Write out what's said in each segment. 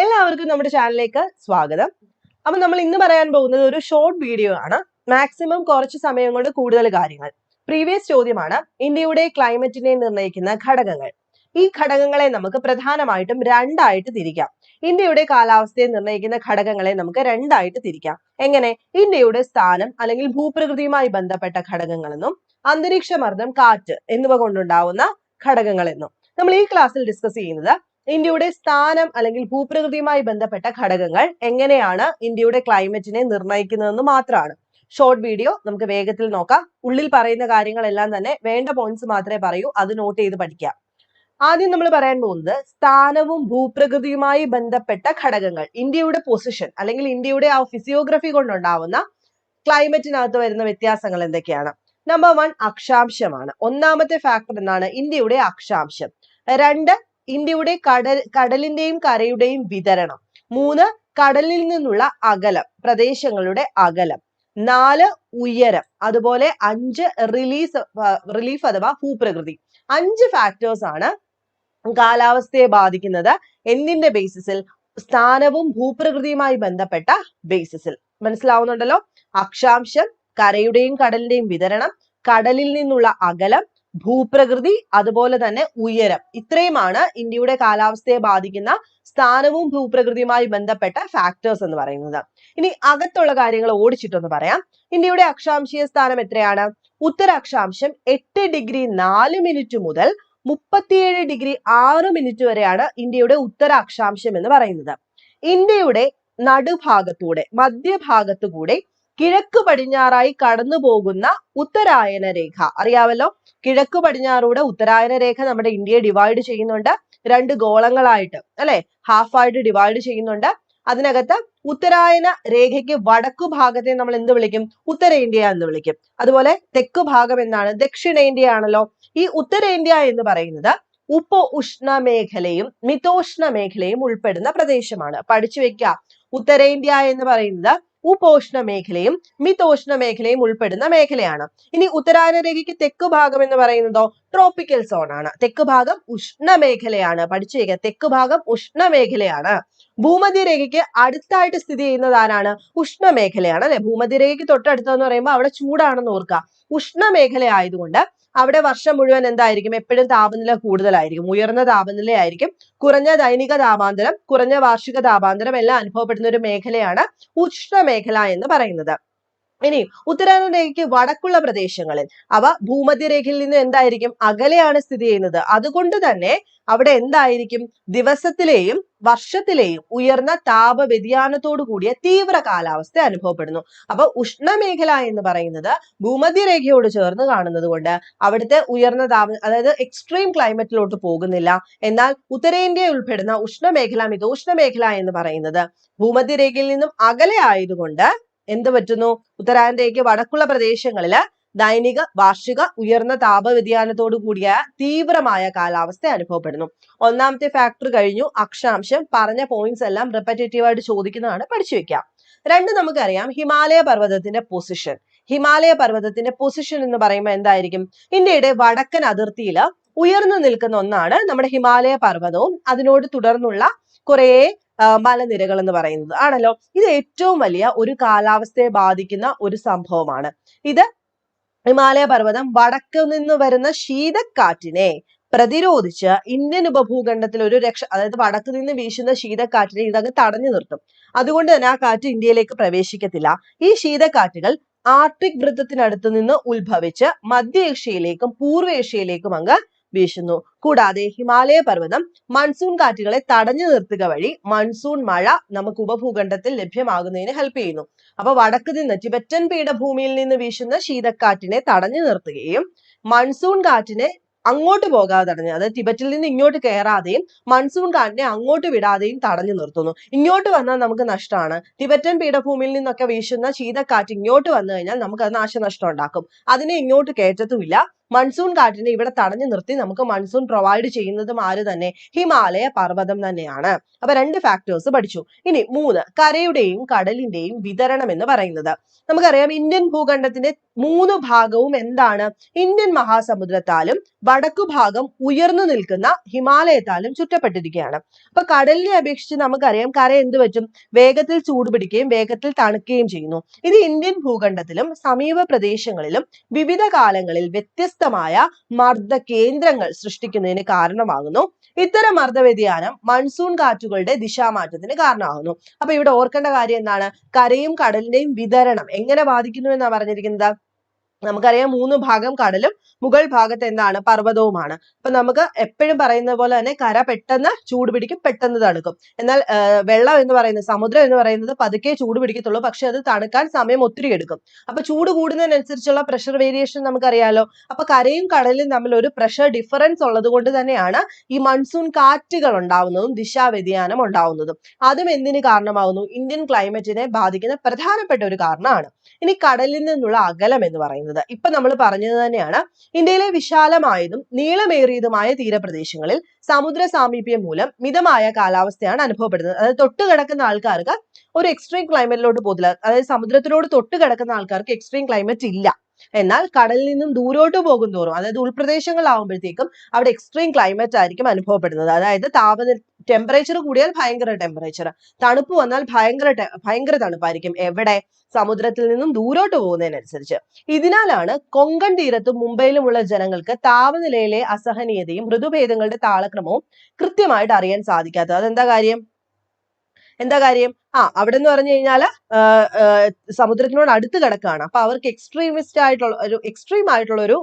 എല്ലാവർക്കും നമ്മുടെ ചാനലിലേക്ക് സ്വാഗതം. അപ്പൊ നമ്മൾ ഇന്ന് പറയാൻ പോകുന്നത് ഒരു ഷോർട്ട് വീഡിയോ ആണ്. മാക്സിമം കുറച്ച് സമയം കൊണ്ട് കൂടുതൽ കാര്യങ്ങൾ. പ്രീവിയസ് ചോദ്യമാണ്, ഇന്ത്യയുടെ ക്ലൈമറ്റിനെ നിർണ്ണയിക്കുന്ന ഘടകങ്ങൾ. ഈ ഘടകങ്ങളെ നമുക്ക് പ്രധാനമായിട്ടും രണ്ടായിട്ട് തിരിക്കാം. ഇന്ത്യയുടെ കാലാവസ്ഥയെ നിർണ്ണയിക്കുന്ന ഘടകങ്ങളെ നമുക്ക് രണ്ടായിട്ട് തിരിക്കാം. എങ്ങനെ? ഇന്ത്യയുടെ സ്ഥാനം അല്ലെങ്കിൽ ഭൂപ്രകൃതിയുമായി ബന്ധപ്പെട്ട ഘടകങ്ങളെന്നും അന്തരീക്ഷ മർദ്ദം, കാറ്റ് എന്നിവ കൊണ്ടുണ്ടാവുന്ന ഘടകങ്ങളെന്നും. നമ്മൾ ഈ ക്ലാസ്സിൽ ഡിസ്കസ് ചെയ്യുന്നത് ഇന്ത്യയുടെ സ്ഥാനം അല്ലെങ്കിൽ ഭൂപ്രകൃതിയുമായി ബന്ധപ്പെട്ട ഘടകങ്ങൾ എങ്ങനെയാണ് ഇന്ത്യയുടെ ക്ലൈമറ്റിനെ നിർണ്ണയിക്കുന്നതെന്ന് മാത്രമാണ്. ഷോർട്ട് വീഡിയോ നമുക്ക് വേഗത്തിൽ നോക്കാം. ഉള്ളിൽ പറയുന്ന കാര്യങ്ങളെല്ലാം തന്നെ വേണ്ട പോയിന്റ്സ് മാത്രമേ പറയൂ, അത് നോട്ട് ചെയ്ത് പഠിക്കാം. ആദ്യം നമ്മൾ പറയാൻ പോകുന്നത് സ്ഥാനവും ഭൂപ്രകൃതിയുമായി ബന്ധപ്പെട്ട ഘടകങ്ങൾ. ഇന്ത്യയുടെ പൊസിഷൻ അല്ലെങ്കിൽ ഇന്ത്യയുടെ ആ ഫിസിയോഗ്രഫി കൊണ്ടുണ്ടാവുന്ന ക്ലൈമറ്റിനകത്ത് വരുന്ന വ്യത്യാസങ്ങൾ എന്തൊക്കെയാണ്? നമ്പർ 1 അക്ഷാംശമാണ്. ഒന്നാമത്തെ ഫാക്ടർ എന്താണ്? ഇന്ത്യയുടെ അക്ഷാംശം. 2 ഇന്ത്യയുടെ കടലിന്റെയും കരയുടെയും വിതരണം. 3 കടലിൽ നിന്നുള്ള അകലം, പ്രദേശങ്ങളുടെ അകലം. 4 ഉയരം. അതുപോലെ 5 റിലീഫ് അഥവാ ഭൂപ്രകൃതി. 5 ഫാക്ടേഴ്സ് ആണ് കാലാവസ്ഥയെ ബാധിക്കുന്നത്. എന്തിന്റെ ബേസിസിൽ? സ്ഥാനവും ഭൂപ്രകൃതിയുമായി ബന്ധപ്പെട്ട ബേസിസിൽ. മനസ്സിലാവുന്നുണ്ടല്ലോ? അക്ഷാംശം, കരയുടെയും കടലിന്റെയും വിതരണം, കടലിൽ നിന്നുള്ള അകലം, ഭൂപ്രകൃതി, അതുപോലെ തന്നെ ഉയരം. ഇത്രയുമാണ് ഇന്ത്യയുടെ കാലാവസ്ഥയെ ബാധിക്കുന്ന സ്ഥാനവും ഭൂപ്രകൃതിയുമായി ബന്ധപ്പെട്ട ഫാക്ടേഴ്സ് എന്ന് പറയുന്നത്. ഇനി അകത്തുള്ള കാര്യങ്ങൾ ഓടിച്ചിട്ടൊന്ന് പറയാം. ഇന്ത്യയുടെ അക്ഷാംശീയ സ്ഥാനം എത്രയാണ്? ഉത്തരാക്ഷാംശം 8 ഡിഗ്രി 4 മിനിറ്റ് മുതൽ 37 ഡിഗ്രി 6 മിനിറ്റ് വരെയാണ് ഇന്ത്യയുടെ ഉത്തരാക്ഷാംശം എന്ന് പറയുന്നത്. ഇന്ത്യയുടെ നടുഭാഗത്തൂടെ, മധ്യഭാഗത്തുകൂടെ കിഴക്ക് പടിഞ്ഞാറായി കടന്നു പോകുന്ന ഉത്തരായന രേഖ അറിയാമല്ലോ. കിഴക്ക് പടിഞ്ഞാറൂടെ ഉത്തരായന രേഖ നമ്മുടെ ഇന്ത്യയെ ഡിവൈഡ് ചെയ്യുന്നുണ്ട്. 2 ഗോളങ്ങളായിട്ട്, അല്ലെ, ഹാഫായിട്ട് ഡിവൈഡ് ചെയ്യുന്നുണ്ട്. അതിനകത്ത് ഉത്തരായന രേഖയ്ക്ക് വടക്കു ഭാഗത്തെ നമ്മൾ എന്ത് വിളിക്കും? ഉത്തരേന്ത്യ എന്ന് വിളിക്കും. അതുപോലെ തെക്ക് ഭാഗം എന്താണ്? ദക്ഷിണേന്ത്യ ആണല്ലോ. ഈ ഉത്തരേന്ത്യ എന്ന് പറയുന്നത് ഉപ ഉഷ്ണ മേഖലയും മിതോഷ്ണ മേഖലയും ഉൾപ്പെടുന്ന പ്രദേശമാണ്. പഠിച്ചു വെക്കുക. ഉത്തരേന്ത്യ എന്ന് പറയുന്നത് ഉപോഷ്ണ മേഖലയും മിതോഷ്ണ മേഖലയും ഉൾപ്പെടുന്ന മേഖലയാണ്. ഇനി ഉത്തരായന രേഖയ്ക്ക് തെക്ക് ഭാഗം എന്ന് പറയുന്നതോ ട്രോപ്പിക്കൽ സോൺ ആണ്. തെക്ക് ഭാഗം ഉഷ്ണമേഖലയാണ്. പഠിച്ചു വെക്കുക, തെക്ക് ഭാഗം ഉഷ്ണമേഖലയാണ്. ഭൂമധ്യരേഖയ്ക്ക് അടുത്തായിട്ട് സ്ഥിതി ചെയ്യുന്നത് ആരാണ്? ഉഷ്ണമേഖലയാണ്, അല്ലെ. ഭൂമധ്യരേഖയ്ക്ക് തൊട്ടടുത്തെന്ന് പറയുമ്പോൾ അവിടെ ചൂടാണെന്ന് ഓർക്കുക. ഉഷ്ണമേഖല ആയതുകൊണ്ട് അവിടെ വർഷം മുഴുവൻ എന്തായിരിക്കും? എപ്പോഴും താപനില കൂടുതലായിരിക്കും, ഉയർന്ന താപനിലയായിരിക്കും. കുറഞ്ഞ ദൈനിക താപാന്തരം, കുറഞ്ഞ വാർഷിക താപാന്തരം എല്ലാം അനുഭവപ്പെടുന്ന ഒരു മേഖലയാണ് ഉഷ്ണമേഖല എന്ന് പറയുന്നത്. ഇനി ഉത്തരായന രേഖയ്ക്ക് വടക്കുള്ള പ്രദേശങ്ങളിൽ അവ ഭൂമധ്യരേഖയിൽ നിന്ന് എന്തായിരിക്കും? അകലെയാണ് സ്ഥിതി ചെയ്യുന്നത്. അതുകൊണ്ട് തന്നെ അവിടെ എന്തായിരിക്കും? ദിവസത്തിലെയും വർഷത്തിലെയും ഉയർന്ന താപ വ്യതിയാനത്തോടു കൂടിയ തീവ്ര കാലാവസ്ഥ അനുഭവപ്പെടുന്നു. അപ്പൊ ഉഷ്ണമേഖല എന്ന് പറയുന്നത് ഭൂമധ്യരേഖയോട് ചേർന്ന് കാണുന്നത് കൊണ്ട് അവിടുത്തെ ഉയർന്ന അതായത് എക്സ്ട്രീം ക്ലൈമറ്റിലോട്ട് പോകുന്നില്ല. എന്നാൽ ഉത്തരേന്ത്യ ഉൾപ്പെടുന്ന ഉഷ്ണമേഖല, മിതോഷ്ണമേഖല എന്ന് പറയുന്നത് ഭൂമധ്യരേഖയിൽ നിന്നും അകലെ ആയതുകൊണ്ട് എന്ത് പറ്റുന്നു? ഉത്തരായന രേഖയ്ക്ക് വടക്കുള്ള പ്രദേശങ്ങളില് ദൈനിക വാർഷിക ഉയർന്ന താപ വ്യതിയാനത്തോടു കൂടിയ തീവ്രമായ കാലാവസ്ഥ അനുഭവപ്പെടുന്നു. ഒന്നാമത്തെ ഫാക്ടർ കഴിഞ്ഞു. അക്ഷാംശം. പറഞ്ഞ പോയിന്റ്സ് എല്ലാം റിപ്പറ്റേറ്റീവ് ആയിട്ട് ചോദിക്കുന്നതാണ്, പഠിച്ചു വെക്കാം. 2 നമുക്കറിയാം, ഹിമാലയ പർവ്വതത്തിന്റെ പൊസിഷൻ. ഹിമാലയ പർവ്വതത്തിന്റെ പൊസിഷൻ എന്ന് പറയുമ്പോൾ എന്തായിരിക്കും? ഇന്ത്യയുടെ വടക്കൻ അതിർത്തിയിൽ ഉയർന്നു നിൽക്കുന്ന ഒന്നാണ് നമ്മുടെ ഹിമാലയ പർവ്വതവും അതിനോട് തുടർന്നുള്ള കുറെ മലനിരകൾ എന്ന് പറയുന്നത് ആണല്ലോ. ഇത് ഏറ്റവും വലിയ ഒരു കാലാവസ്ഥയെ ബാധിക്കുന്ന ഒരു സംഭവമാണ്. ഇത് ഹിമാലയ പർവ്വതം വടക്ക് നിന്ന് വരുന്ന ശീതക്കാറ്റിനെ പ്രതിരോധിച്ച് ഇന്ത്യൻ ഉപഭൂഖണ്ഡത്തിൽ ഒരു അതായത് വടക്ക് നിന്ന് വീശുന്ന ശീതക്കാറ്റിനെ ഇതങ്ങ് തടഞ്ഞു നിർത്തും. അതുകൊണ്ട് തന്നെ ആ കാറ്റ് ഇന്ത്യയിലേക്ക് പ്രവേശിക്കത്തില്ല. ഈ ശീതക്കാറ്റുകൾ ആർട്ടിക് വൃത്തത്തിനടുത്ത് നിന്ന് ഉത്ഭവിച്ച് മധ്യ ഏഷ്യയിലേക്കും പൂർവ്വ ഏഷ്യയിലേക്കും അങ്ങ് വീശുന്നു. കൂടാതെ ഹിമാലയ പർവ്വതം മൺസൂൺ കാറ്റുകളെ തടഞ്ഞു നിർത്തുക വഴി മൺസൂൺ മഴ നമുക്ക് ഉപഭൂഖണ്ഡത്തിൽ ലഭ്യമാകുന്നതിന് ഹെൽപ്പ് ചെയ്യുന്നു. അപ്പൊ വടക്ക് നിന്ന് ടിബറ്റൻ പീഠഭൂമിയിൽ നിന്ന് വീശുന്ന ശീതക്കാറ്റിനെ തടഞ്ഞു നിർത്തുകയും മൺസൂൺ കാറ്റിനെ അങ്ങോട്ട് പോകാതെ തടഞ്ഞു, അതായത് ടിബറ്റിൽ നിന്ന് ഇങ്ങോട്ട് കയറാതെയും മൺസൂൺ കാറ്റിനെ അങ്ങോട്ട് വിടാതെയും തടഞ്ഞു നിർത്തുന്നു. ഇങ്ങോട്ട് വന്നാൽ നമുക്ക് നഷ്ടമാണ്. ടിബറ്റൻ പീഠഭൂമിയിൽ നിന്നൊക്കെ വീശുന്ന ശീതക്കാറ്റ് ഇങ്ങോട്ട് വന്നു കഴിഞ്ഞാൽ നമുക്ക് അത് നാശനഷ്ടം ഉണ്ടാക്കും. അതിനെ ഇങ്ങോട്ട് കയറ്റത്തുമില്ല. മൺസൂൺ കാറ്റിനെ ഇവിടെ തടഞ്ഞു നിർത്തി നമുക്ക് മൺസൂൺ പ്രൊവൈഡ് ചെയ്യുന്നതും ആര് തന്നെ? ഹിമാലയ പർവ്വതം തന്നെയാണ്. അപ്പൊ 2 ഫാക്ടേഴ്സ് പഠിച്ചു. ഇനി 3 കരയുടെയും കടലിന്റെയും വിതരണം എന്ന് പറയുന്നത്. നമുക്കറിയാം ഇന്ത്യൻ ഭൂഖണ്ഡത്തിന്റെ 3 ഭാഗവും എന്താണ്? ഇന്ത്യൻ മഹാസമുദ്രത്താലും വടക്കു ഭാഗം ഉയർന്നു നിൽക്കുന്ന ഹിമാലയത്താലും ചുറ്റപ്പെട്ടിരിക്കുകയാണ്. അപ്പൊ കടലിനെ അപേക്ഷിച്ച് നമുക്കറിയാം കര എന്ത് പറ്റും? വേഗത്തിൽ ചൂടുപിടിക്കുകയും വേഗത്തിൽ തണുക്കുകയും ചെയ്യുന്നു. ഇത് ഇന്ത്യൻ ഭൂഖണ്ഡത്തിലും സമീപ പ്രദേശങ്ങളിലും വിവിധ കാലങ്ങളിൽ വ്യത്യസ്തമായ മർദ്ദ കേന്ദ്രങ്ങൾ സൃഷ്ടിക്കുന്നതിന് കാരണമാകുന്നു. ഇത്തരം മർദ്ദ വ്യതിയാനം മൺസൂൺ കാറ്റുകളുടെ ദിശാമാറ്റത്തിന് കാരണമാകുന്നു. അപ്പൊ ഇവിടെ ഓർക്കേണ്ട കാര്യം എന്താണ്? കരയും കടലിന്റെയും വിതരണം എങ്ങനെ ബാധിക്കുന്നു എന്നാണ് പറഞ്ഞിരിക്കുന്നത്. നമുക്കറിയാം 3 ഭാഗം കടലും മുകൾ ഭാഗത്ത് എന്താണ്? പർവ്വതവുമാണ്. അപ്പൊ നമുക്ക് എപ്പോഴും പറയുന്ന പോലെ തന്നെ കര പെട്ടെന്ന് ചൂട് പിടിക്കും, പെട്ടെന്ന് തണുക്കും. എന്നാൽ വെള്ളം എന്ന് പറയുന്നത്, സമുദ്രം എന്ന് പറയുന്നത് പതുക്കെ ചൂട് പിടിക്കത്തുള്ളൂ, പക്ഷെ അത് തണുക്കാൻ സമയം ഒത്തിരി എടുക്കും. അപ്പൊ ചൂട് കൂടുന്നതിനനുസരിച്ചുള്ള പ്രഷർ വേരിയേഷൻ നമുക്കറിയാലോ. അപ്പൊ കരയും കടലും തമ്മിൽ ഒരു പ്രഷർ ഡിഫറൻസ് ഉള്ളത് കൊണ്ട് തന്നെയാണ് ഈ മൺസൂൺ കാറ്റുകൾ ഉണ്ടാവുന്നതും ദിശാവ്യതിയാനം ഉണ്ടാവുന്നതും. അതും എന്തിന് കാരണമാകുന്നു? ഇന്ത്യൻ ക്ലൈമറ്റിനെ ബാധിക്കുന്ന പ്രധാനപ്പെട്ട ഒരു കാരണമാണ്. ഇനി കടലിൽ നിന്നുള്ള അകലം എന്ന് പറയുന്നത് ഇപ്പൊ നമ്മൾ പറഞ്ഞത് തന്നെയാണ്. ഇന്ത്യയിലെ വിശാലമായതും നീളമേറിയതുമായ തീരപ്രദേശങ്ങളിൽ സമുദ്ര സാമീപ്യം മൂലം മിതമായ കാലാവസ്ഥയാണ് അനുഭവപ്പെടുന്നത്. അതായത് തൊട്ട് കിടക്കുന്ന ആൾക്കാർക്ക് ഒരു എക്സ്ട്രീം ക്ലൈമറ്റിലോട്ട് പോകില്ല. അതായത് സമുദ്രത്തിനോട് തൊട്ട് കിടക്കുന്ന ആൾക്കാർക്ക് എക്സ്ട്രീം ക്ലൈമറ്റ് ഇല്ല. എന്നാൽ കടലിൽ നിന്നും ദൂരോട്ട് പോകും തോറും, അതായത് ഉൾപ്രദേശങ്ങളാവുമ്പോഴത്തേക്കും അവിടെ എക്സ്ട്രീം ക്ലൈമറ്റ് ആയിരിക്കും അനുഭവപ്പെടുന്നത്. അതായത് ടെമ്പറേച്ചർ കൂടിയാൽ ഭയങ്കര ടെമ്പറേച്ചർ, തണുപ്പ് വന്നാൽ ഭയങ്കര തണുപ്പായിരിക്കും. എവിടെ? സമുദ്രത്തിൽ നിന്നും ദൂരോട്ട് പോകുന്നതിനനുസരിച്ച്. ഇതിനാലാണ് കൊങ്കൺ തീരത്തും മുംബൈയിലുമുള്ള ജനങ്ങൾക്ക് താപനിലയിലെ അസഹനീയതയും ഋതുഭേദങ്ങളുടെ താളക്രമവും കൃത്യമായിട്ട് അറിയാൻ സാധിക്കാത്തത്. അതെന്താ കാര്യം? അവിടെ എന്ന് പറഞ്ഞു കഴിഞ്ഞാൽ സമുദ്രത്തിനോട് അടുത്ത് കിടക്കുകയാണ്. അപ്പൊ അവർക്ക് എക്സ്ട്രീം ആയിട്ടുള്ള ഒരു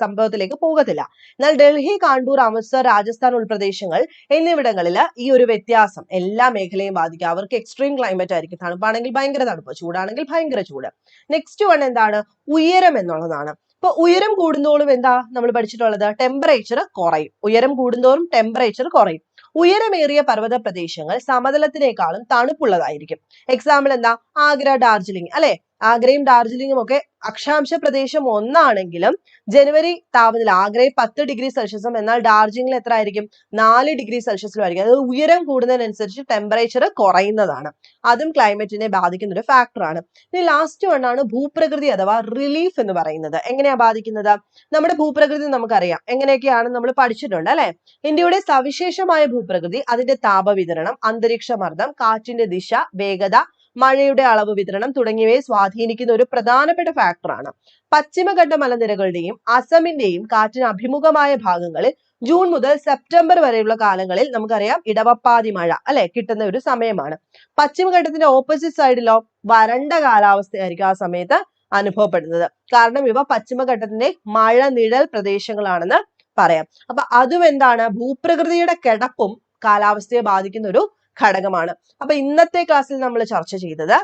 സംഭവത്തിലേക്ക് പോകത്തില്ല. എന്നാൽ ഡൽഹി, കാൺപൂർ, അമൃത്സർ, രാജസ്ഥാൻ ഉൾപ്രദേശങ്ങൾ എന്നിവിടങ്ങളിൽ ഈ ഒരു വ്യത്യാസം എല്ലാ മേഖലയും ബാധിക്കും. അവർക്ക് എക്സ്ട്രീം ക്ലൈമറ്റ് ആയിരിക്കും. തണുപ്പാണെങ്കിൽ ഭയങ്കര തണുപ്പ്, ചൂടാണെങ്കിൽ ഭയങ്കര ചൂട്. നെക്സ്റ്റ് വൺ എന്താണ്? ഉയരം എന്നുള്ളതാണ്. ഇപ്പൊ ഉയരം കൂടുന്തോറും എന്താ നമ്മൾ പഠിച്ചിട്ടുള്ളത്? ടെമ്പറേച്ചർ കുറയും. ഉയരം കൂടുന്തോറും ടെമ്പറേച്ചർ കുറയും. ഉയരമേറിയ പർവ്വത പ്രദേശങ്ങൾ സമതലത്തിനേക്കാളും തണുപ്പുള്ളതായിരിക്കും. എക്സാമ്പിൾ എന്താ? ആഗ്ര, ഡാർജിലിംഗ് അല്ലെ? ആഗ്രയും ഡാർജിലിംഗും ഒക്കെ അക്ഷാംശ പ്രദേശം ഒന്നാണെങ്കിലും ജനുവരി താപനില ആഗ്രയിൽ 10 ഡിഗ്രി സെൽഷ്യസും എന്നാൽ ഡാർജിലിംഗിൽ എത്ര ആയിരിക്കും? 4 ഡിഗ്രി സെൽഷ്യസിലും ആയിരിക്കും. അതായത് ഉയരം കൂടുന്നതിനനുസരിച്ച് ടെമ്പറേച്ചർ കുറയുന്നതാണ്. അതും ക്ലൈമറ്റിനെ ബാധിക്കുന്ന ഒരു ഫാക്ടറാണ്. ഇനി ലാസ്റ്റ് വണ്ണാണ് ഭൂപ്രകൃതി അഥവാ റിലീഫ് എന്ന് പറയുന്നത്. എങ്ങനെയാ ബാധിക്കുന്നത്? നമ്മുടെ ഭൂപ്രകൃതി നമുക്കറിയാം, എങ്ങനെയൊക്കെയാണ് നമ്മൾ പഠിച്ചിട്ടുണ്ട് അല്ലെ? ഇന്ത്യയുടെ സവിശേഷമായ ഭൂപ്രകൃതി അതിന്റെ താപവിതരണം, അന്തരീക്ഷ മർദ്ദം, കാറ്റിന്റെ ദിശ, വേഗത, മഴയുടെ അളവ് വിതരണം തുടങ്ങിയവയെ സ്വാധീനിക്കുന്ന ഒരു പ്രധാനപ്പെട്ട ഫാക്ടറാണ്. പശ്ചിമഘട്ട മലനിരകളുടെയും അസമിന്റെയും കാറ്റിന് അഭിമുഖമായ ഭാഗങ്ങളിൽ ജൂൺ മുതൽ സെപ്റ്റംബർ വരെയുള്ള കാലങ്ങളിൽ നമുക്കറിയാം ഇടവപ്പാതി മഴ അല്ലെ കിട്ടുന്ന ഒരു സമയമാണ്. പശ്ചിമഘട്ടത്തിന്റെ ഓപ്പോസിറ്റ് സൈഡിലോ വരണ്ട കാലാവസ്ഥയായിരിക്കും ആ സമയത്ത് അനുഭവപ്പെടുന്നത്. കാരണം ഇവ പശ്ചിമഘട്ടത്തിന്റെ മഴ നിഴൽ പ്രദേശങ്ങളാണെന്ന് പറയാം. അപ്പൊ അതും എന്താണ്? ഭൂപ്രകൃതിയുടെ കിടപ്പും കാലാവസ്ഥയെ ബാധിക്കുന്ന ഒരു ഘടകമാണ്. അപ്പൊ ഇന്നത്തെ ക്ലാസ്സിൽ നമ്മൾ ചർച്ച ചെയ്തത്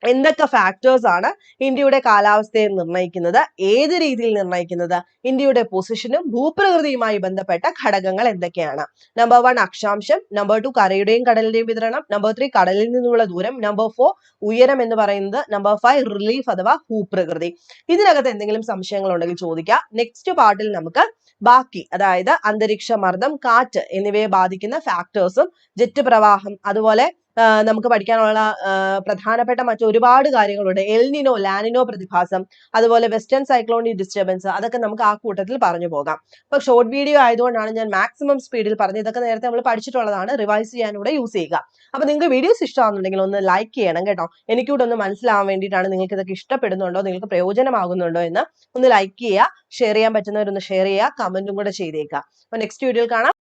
എന്തൊക്കെ ഫാക്ടേഴ്സ് ആണ് ഇന്ത്യയുടെ കാലാവസ്ഥയെ നിർണ്ണയിക്കുന്നത്, ഏത് രീതിയിൽ നിർണ്ണയിക്കുന്നത്, ഇന്ത്യയുടെ പൊസിഷനും ഭൂപ്രകൃതിയുമായി ബന്ധപ്പെട്ട ഘടകങ്ങൾ എന്തൊക്കെയാണ്. നമ്പർ 1 അക്ഷാംശം, നമ്പർ 2 കരയുടെയും കടലിന്റെയും വിതരണം, നമ്പർ 3 കടലിൽ നിന്നുള്ള ദൂരം, നമ്പർ 4 ഉയരം എന്ന് പറയുന്നത്, നമ്പർ 5 റിലീഫ് അഥവാ ഭൂപ്രകൃതി. ഇതിനകത്ത് എന്തെങ്കിലും സംശയങ്ങൾ ഉണ്ടെങ്കിൽ ചോദിക്കുക. നെക്സ്റ്റ് പാർട്ടിൽ നമുക്ക് ബാക്കി, അതായത് അന്തരീക്ഷ മർദ്ദം, കാറ്റ് എന്നിവയെ ബാധിക്കുന്ന ഫാക്ടേഴ്സും ജെറ്റ് പ്രവാഹം, അതുപോലെ നമുക്ക് പഠിക്കാനുള്ള പ്രധാനപ്പെട്ട മറ്റൊരുപാട് കാര്യങ്ങളുണ്ട്. എൽനിനോ, ലാനിനോ പ്രതിഭാസം, അതുപോലെ വെസ്റ്റേൺ സൈക്ലോണിക് ഡിസ്റ്റർബൻസ്, അതൊക്കെ നമുക്ക് ആ കൂട്ടത്തിൽ പറഞ്ഞു പോകാം. അപ്പൊ ഷോർട്ട് വീഡിയോ ആയതുകൊണ്ടാണ് ഞാൻ മാക്സിമം സ്പീഡിൽ പറഞ്ഞത്. ഇതൊക്കെ നേരത്തെ നമ്മൾ പഠിച്ചിട്ടുള്ളതാണ്, റിവൈസ് ചെയ്യാനൂടെ യൂസ് ചെയ്യുക. അപ്പൊ നിങ്ങൾക്ക് വീഡിയോസ് ഇഷ്ടമാകുന്നുണ്ടെങ്കിൽ ഒന്ന് ലൈക്ക് ചെയ്യണം കേട്ടോ. എനിക്കൂടെ ഒന്ന് മനസ്സിലാവാൻ വേണ്ടിയിട്ടാണ്. നിങ്ങൾക്ക് ഇതൊക്കെ ഇഷ്ടപ്പെടുന്നുണ്ടോ, നിങ്ങൾക്ക് പ്രയോജനമാകുന്നുണ്ടോ എന്ന് ഒന്ന് ലൈക്ക് ചെയ്യുക. ഷെയർ ചെയ്യാൻ പറ്റുന്നവരൊന്ന് ഷെയർ ചെയ്യുക, കമന്റും കൂടെ ചെയ്തേക്കുക. അപ്പൊ നെക്സ്റ്റ് വീഡിയോയിൽ കാണാം.